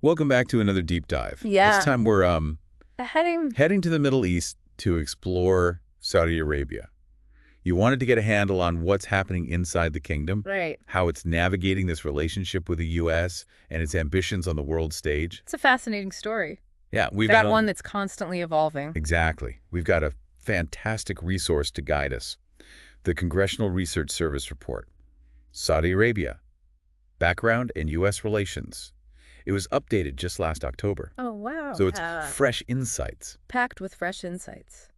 Welcome back to another deep dive. This Yeah. time we're Heading. heading to the Middle East to explore Saudi Arabia. You wanted to get a handle on what's happening inside the kingdom, Right. how it's navigating this relationship with the U.S. and its ambitions on the world stage. It's a fascinating story. Yeah, we've That got one that's constantly evolving. exactly. We've got a fantastic resource to guide us. The Congressional Research Service report, Saudi Arabia, Background and U.S. Relations. It was updated just last October. Oh, wow. So it's fresh insights. Packed with fresh insights.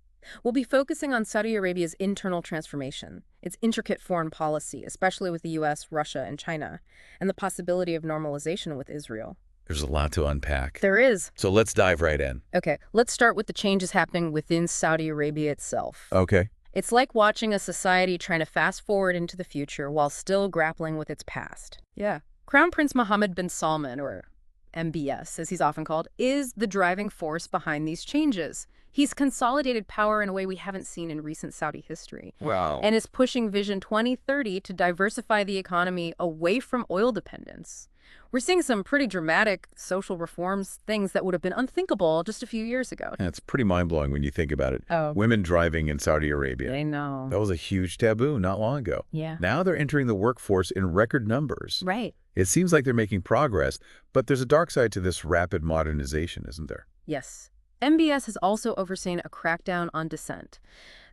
We'll be focusing on Saudi Arabia's internal transformation, its intricate foreign policy, especially with the U.S., Russia, and China, and the possibility of normalization with Israel. There's a lot to unpack. There is. So let's dive right in. Okay, let's start with the changes happening within Saudi Arabia itself. Okay. It's like watching a society trying to fast forward into the future while still grappling with its past. Yeah. Crown Prince Mohammed bin Salman, or MBS, as he's often called, is the driving force behind these changes. He's consolidated power in a way we haven't seen in recent Saudi history, Wow. and is pushing Vision 2030 to diversify the economy away from oil dependence. We're seeing some pretty dramatic social reforms, things that would have been unthinkable just a few years ago. It's pretty mind-blowing when you think about it. Oh, Women driving in Saudi Arabia. I know. That was a huge taboo not long ago. Yeah. Now they're entering the workforce in record numbers. Right. It seems like they're making progress, but there's a dark side to this rapid modernization, isn't there? Yes. MBS has also overseen a crackdown on dissent.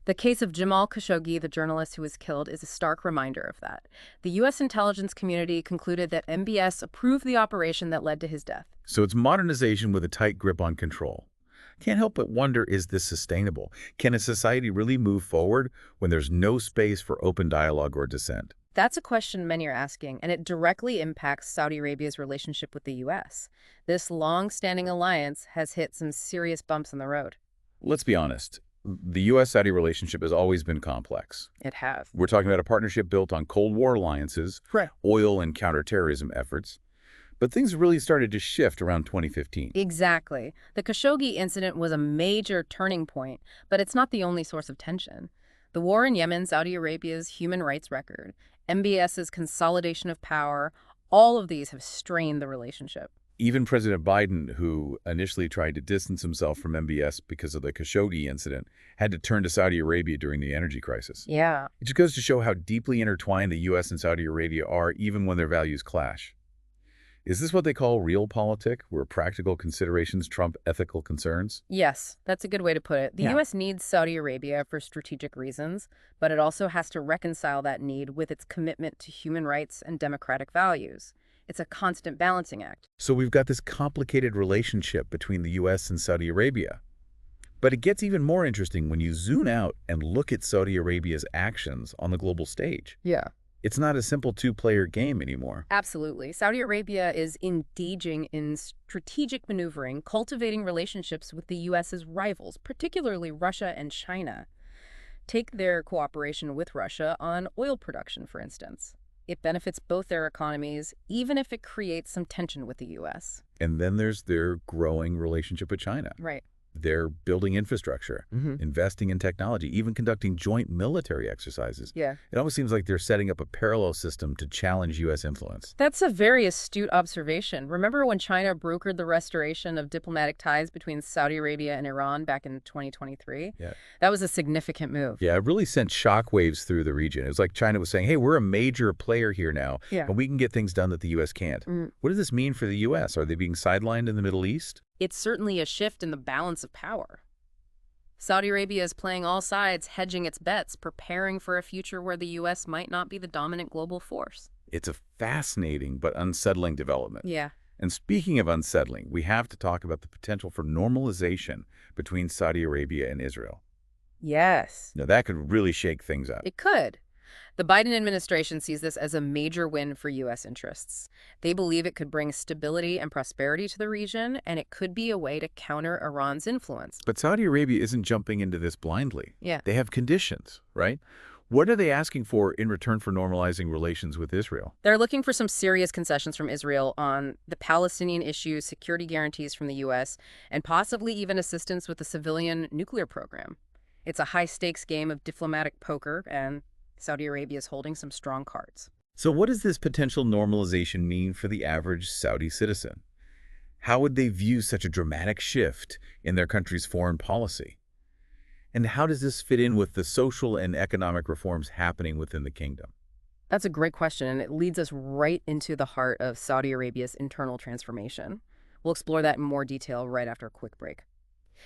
The case of Jamal Khashoggi, the journalist who was killed, is a stark reminder of that. The U.S. intelligence community concluded that MBS approved the operation that led to his death. So it's modernization with a tight grip on control. Can't help but wonder, is this sustainable? Can a society really move forward when there's no space for open dialogue or dissent? That's a question many are asking, and it directly impacts Saudi Arabia's relationship with the U.S. This long-standing alliance has hit some serious bumps in the road. Let's be honest. The U.S.-Saudi relationship has always been complex. It has. We're talking about a partnership built on Cold War alliances, Right. oil and counterterrorism efforts. But things really started to shift around 2015. Exactly. The Khashoggi incident was a major turning point, but it's not the only source of tension. The war in Yemen, Saudi Arabia's human rights record, MBS's consolidation of power, all of these have strained the relationship. Even President Biden, who initially tried to distance himself from MBS because of the Khashoggi incident, had to turn to Saudi Arabia during the energy crisis. Yeah. It just goes to show how deeply intertwined the U.S. and Saudi Arabia are, even when their values clash. Is this what they call realpolitik, where practical considerations trump ethical concerns? Yes, that's a good way to put it. The Yeah. U.S. needs Saudi Arabia for strategic reasons, but it also has to reconcile that need with its commitment to human rights and democratic values. It's a constant balancing act. So we've got this complicated relationship between the U.S. and Saudi Arabia. But it gets even more interesting when you zoom out and look at Saudi Arabia's actions on the global stage. Yeah. It's not a simple two-player game anymore. Absolutely. Saudi Arabia is engaging in strategic maneuvering, cultivating relationships with the U.S.'s rivals, particularly Russia and China. Take their cooperation with Russia on oil production, for instance. It benefits both their economies, even if it creates some tension with the U.S. And then there's their growing relationship with China. Right. They're building infrastructure, investing in technology, even conducting joint military exercises. Yeah. It almost seems like they're setting up a parallel system to challenge U.S. influence. That's a very astute observation. Remember when China brokered the restoration of diplomatic ties between Saudi Arabia and Iran back in 2023? Yeah. That was a significant move. Yeah, it really sent shockwaves through the region. It was like China was saying, hey, we're a major player here now, Yeah. and we can get things done that the U.S. can't. What does this mean for the U.S.? Are they being sidelined in the Middle East? It's certainly a shift in the balance of power. Saudi Arabia is playing all sides, hedging its bets, preparing for a future where the U.S. might not be the dominant global force. It's a fascinating but unsettling development. Yeah. And speaking of unsettling, we have to talk about the potential for normalization between Saudi Arabia and Israel. Yes. Now, that could really shake things up. It could. The Biden administration sees this as a major win for U.S. interests. They believe it could bring stability and prosperity to the region, and it could be a way to counter Iran's influence. But Saudi Arabia isn't jumping into this blindly. Yeah. They have conditions, right? What are they asking for in return for normalizing relations with Israel? They're looking for some serious concessions from Israel on the Palestinian issue, security guarantees from the U.S., and possibly even assistance with the civilian nuclear program. It's a high-stakes game of diplomatic poker, and Saudi Arabia is holding some strong cards. So what does this potential normalization mean for the average Saudi citizen? How would they view such a dramatic shift in their country's foreign policy? And how does this fit in with the social and economic reforms happening within the kingdom? That's a great question, and it leads us right into the heart of Saudi Arabia's internal transformation. We'll explore that in more detail right after a quick break.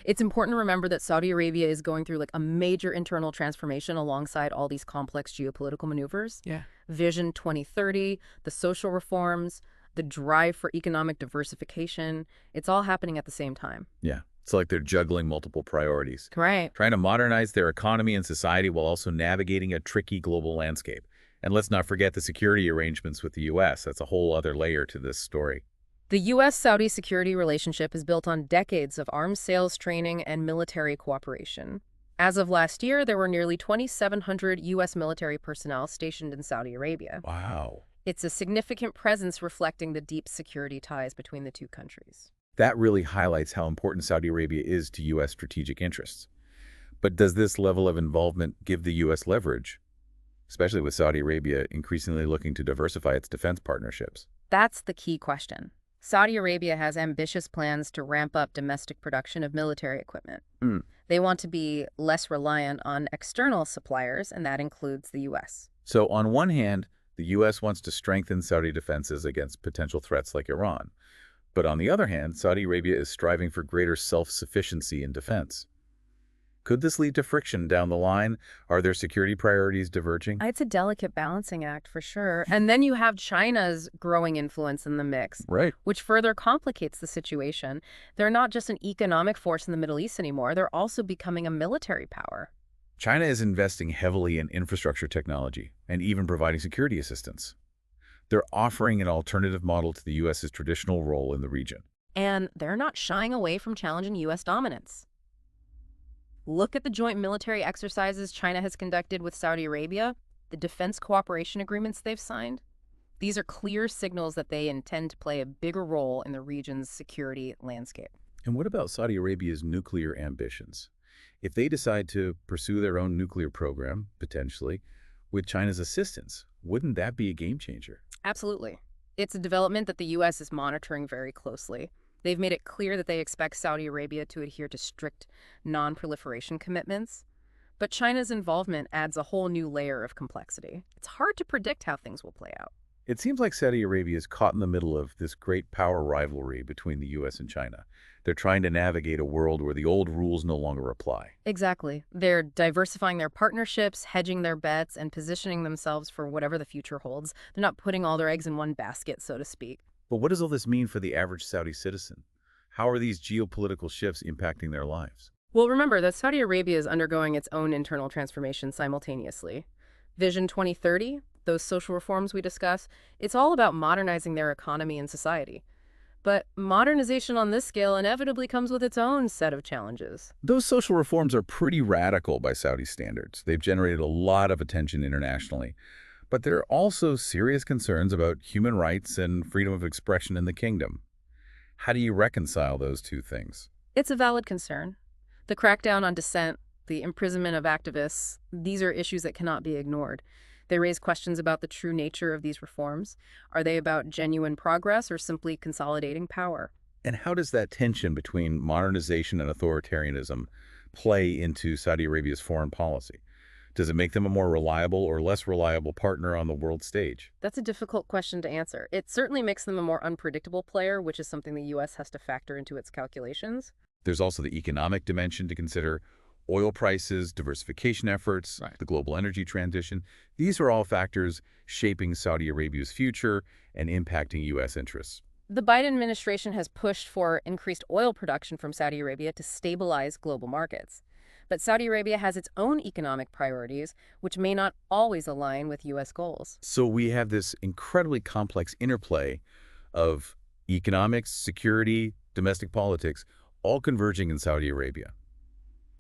It's important to remember that Saudi Arabia is going through like a major internal transformation alongside all these complex geopolitical maneuvers. Yeah. Vision 2030, the social reforms, the drive for economic diversification, it's all happening at the same time. Yeah, it's like they're juggling multiple priorities, Right. trying to modernize their economy and society while also navigating a tricky global landscape. And let's not forget the security arrangements with the U.S. That's a whole other layer to this story. The U.S.-Saudi security relationship is built on decades of arms sales training and military cooperation. As of last year, there were nearly 2,700 U.S. military personnel stationed in Saudi Arabia. Wow. It's a significant presence reflecting the deep security ties between the two countries. That really highlights how important Saudi Arabia is to U.S. strategic interests. But does this level of involvement give the U.S. leverage, especially with Saudi Arabia increasingly looking to diversify its defense partnerships? That's the key question. Saudi Arabia has ambitious plans to ramp up domestic production of military equipment. Hmm. They want to be less reliant on external suppliers, and that includes the U.S. So on one hand, the U.S. wants to strengthen Saudi defenses against potential threats like Iran. But on the other hand, Saudi Arabia is striving for greater self-sufficiency in defense. Could this lead to friction down the line? Are their security priorities diverging? It's a delicate balancing act for sure. And then you have China's growing influence in the mix, Right. which further complicates the situation. They're not just an economic force in the Middle East anymore, they're also becoming a military power. China is investing heavily in infrastructure technology and even providing security assistance. They're offering an alternative model to the U.S.'s traditional role in the region. And they're not shying away from challenging U.S. dominance. Look at the joint military exercises China has conducted with Saudi Arabia, the defense cooperation agreements they've signed. These are clear signals that they intend to play a bigger role in the region's security landscape. And what about Saudi Arabia's nuclear ambitions? If they decide to pursue their own nuclear program, potentially, with China's assistance, wouldn't that be a game changer? Absolutely. It's a development that the U.S. is monitoring very closely. They've made it clear that they expect Saudi Arabia to adhere to strict non-proliferation commitments. But China's involvement adds a whole new layer of complexity. It's hard to predict how things will play out. It seems like Saudi Arabia is caught in the middle of this great power rivalry between the U.S. and China. They're trying to navigate a world where the old rules no longer apply. Exactly. They're diversifying their partnerships, hedging their bets, and positioning themselves for whatever the future holds. They're not putting all their eggs in one basket, so to speak. But what does all this mean for the average Saudi citizen? How are these geopolitical shifts impacting their lives? Well, remember that Saudi Arabia is undergoing its own internal transformation simultaneously. Vision 2030, those social reforms we discuss, it's all about modernizing their economy and society. But modernization on this scale inevitably comes with its own set of challenges. Those social reforms are pretty radical by Saudi standards. They've generated a lot of attention internationally. But there are also serious concerns about human rights and freedom of expression in the kingdom. How do you reconcile those two things? It's a valid concern. The crackdown on dissent, the imprisonment of activists, these are issues that cannot be ignored. They raise questions about the true nature of these reforms. Are they about genuine progress or simply consolidating power? And how does that tension between modernization and authoritarianism play into Saudi Arabia's foreign policy? Does it make them a more reliable or less reliable partner on the world stage? That's a difficult question to answer. It certainly makes them a more unpredictable player, which is something the U.S. has to factor into its calculations. There's also the economic dimension to consider. Oil prices, diversification efforts, Right. the global energy transition. These are all factors shaping Saudi Arabia's future and impacting U.S. interests. The Biden administration has pushed for increased oil production from Saudi Arabia to stabilize global markets. But Saudi Arabia has its own economic priorities, which may not always align with U.S. goals. So we have this incredibly complex interplay of economics, security, domestic politics, all converging in Saudi Arabia.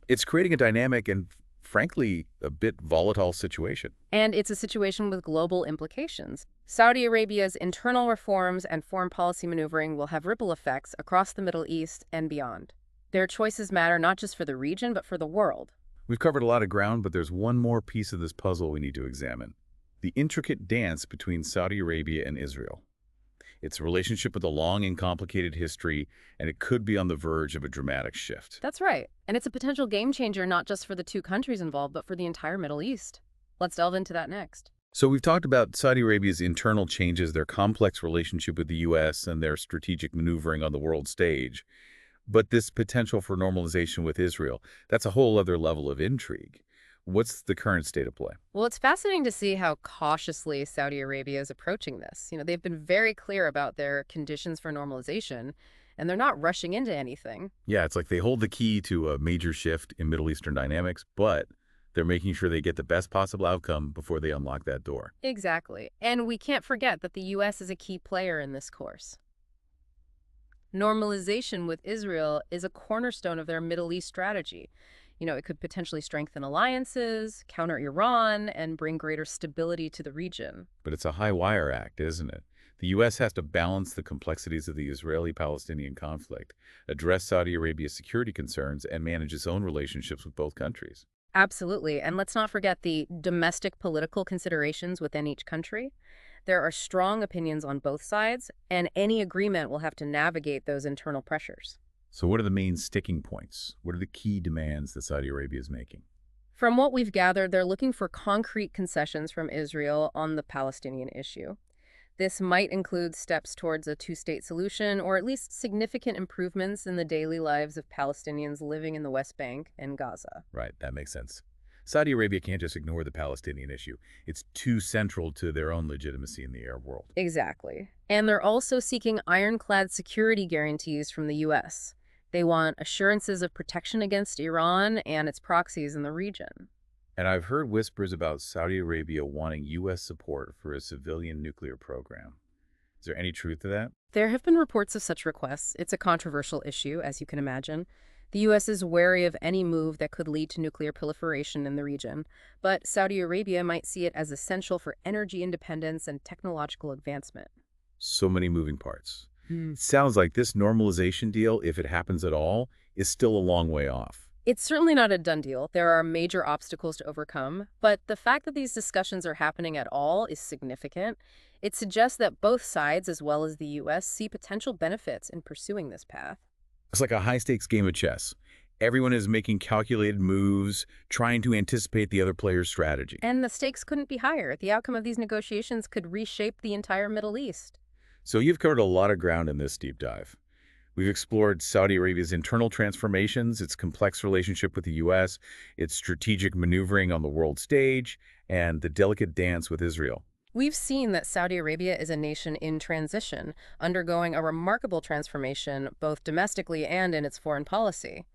It's creating a dynamic and, frankly, a bit volatile situation. And it's a situation with global implications. Saudi Arabia's internal reforms and foreign policy maneuvering will have ripple effects across the Middle East and beyond. Their choices matter not just for the region, but for the world. We've covered a lot of ground, but there's one more piece of this puzzle we need to examine: the intricate dance between Saudi Arabia and Israel. It's a relationship with a long and complicated history, and it could be on the verge of a dramatic shift. That's right. And it's a potential game changer not just for the two countries involved, but for the entire Middle East. Let's delve into that next. So we've talked about Saudi Arabia's internal changes, their complex relationship with the U.S., and their strategic maneuvering on the world stage. But this potential for normalization with Israel, that's a whole other level of intrigue. What's the current state of play? Well, it's fascinating to see how cautiously Saudi Arabia is approaching this. They've been very clear about their conditions for normalization, and they're not rushing into anything. Yeah, it's like they hold the key to a major shift in Middle Eastern dynamics, but they're making sure they get the best possible outcome before they unlock that door. Exactly. And we can't forget that the U.S. is a key player in this course. Normalization with Israel is a cornerstone of their Middle East strategy. It could potentially strengthen alliances, counter Iran, and bring greater stability to the region. But it's a high wire act, isn't it? The U.S. has to balance the complexities of the Israeli-Palestinian conflict, address Saudi Arabia's security concerns, and manage its own relationships with both countries. Absolutely. And let's not forget the domestic political considerations within each country. There are strong opinions on both sides, and any agreement will have to navigate those internal pressures. So what are the main sticking points? What are the key demands that Saudi Arabia is making? From what we've gathered, they're looking for concrete concessions from Israel on the Palestinian issue. This might include steps towards a two-state solution, or at least significant improvements in the daily lives of Palestinians living in the West Bank and Gaza. Right, that makes sense. Saudi Arabia can't just ignore the Palestinian issue. It's too central to their own legitimacy in the Arab world. Exactly. And they're also seeking ironclad security guarantees from the U.S. They want assurances of protection against Iran and its proxies in the region. And I've heard whispers about Saudi Arabia wanting U.S. support for a civilian nuclear program. Is there any truth to that? There have been reports of such requests. It's a controversial issue, as you can imagine. The U.S. is wary of any move that could lead to nuclear proliferation in the region, but Saudi Arabia might see it as essential for energy independence and technological advancement. So many moving parts. It sounds like this normalization deal, if it happens at all, is still a long way off. It's certainly not a done deal. There are major obstacles to overcome, but the fact that these discussions are happening at all is significant. It suggests that both sides, as well as the U.S., see potential benefits in pursuing this path. It's like a high-stakes game of chess. Everyone is making calculated moves, trying to anticipate the other player's strategy. And the stakes couldn't be higher. The outcome of these negotiations could reshape the entire Middle East. So you've covered a lot of ground in this deep dive. We've explored Saudi Arabia's internal transformations, its complex relationship with the U.S., its strategic maneuvering on the world stage, and the delicate dance with Israel. We've seen that Saudi Arabia is a nation in transition, undergoing a remarkable transformation both domestically and in its foreign policy.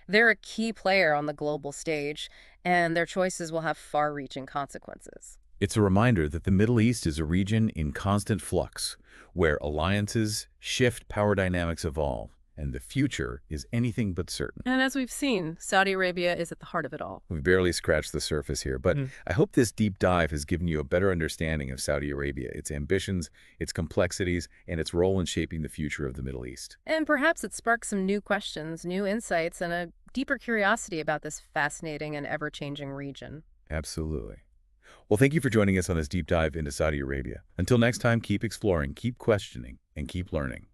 They're a key player on the global stage, and their choices will have far-reaching consequences. It's a reminder that the Middle East is a region in constant flux, where alliances shift, power dynamics evolve, and the future is anything but certain. And as we've seen, Saudi Arabia is at the heart of it all. We've barely scratched the surface here, but I hope this deep dive has given you a better understanding of Saudi Arabia, its ambitions, its complexities, and its role in shaping the future of the Middle East. And perhaps it sparks some new questions, new insights, and a deeper curiosity about this fascinating and ever-changing region. Absolutely. Well, thank you for joining us on this deep dive into Saudi Arabia. Until next time, keep exploring, keep questioning, and keep learning.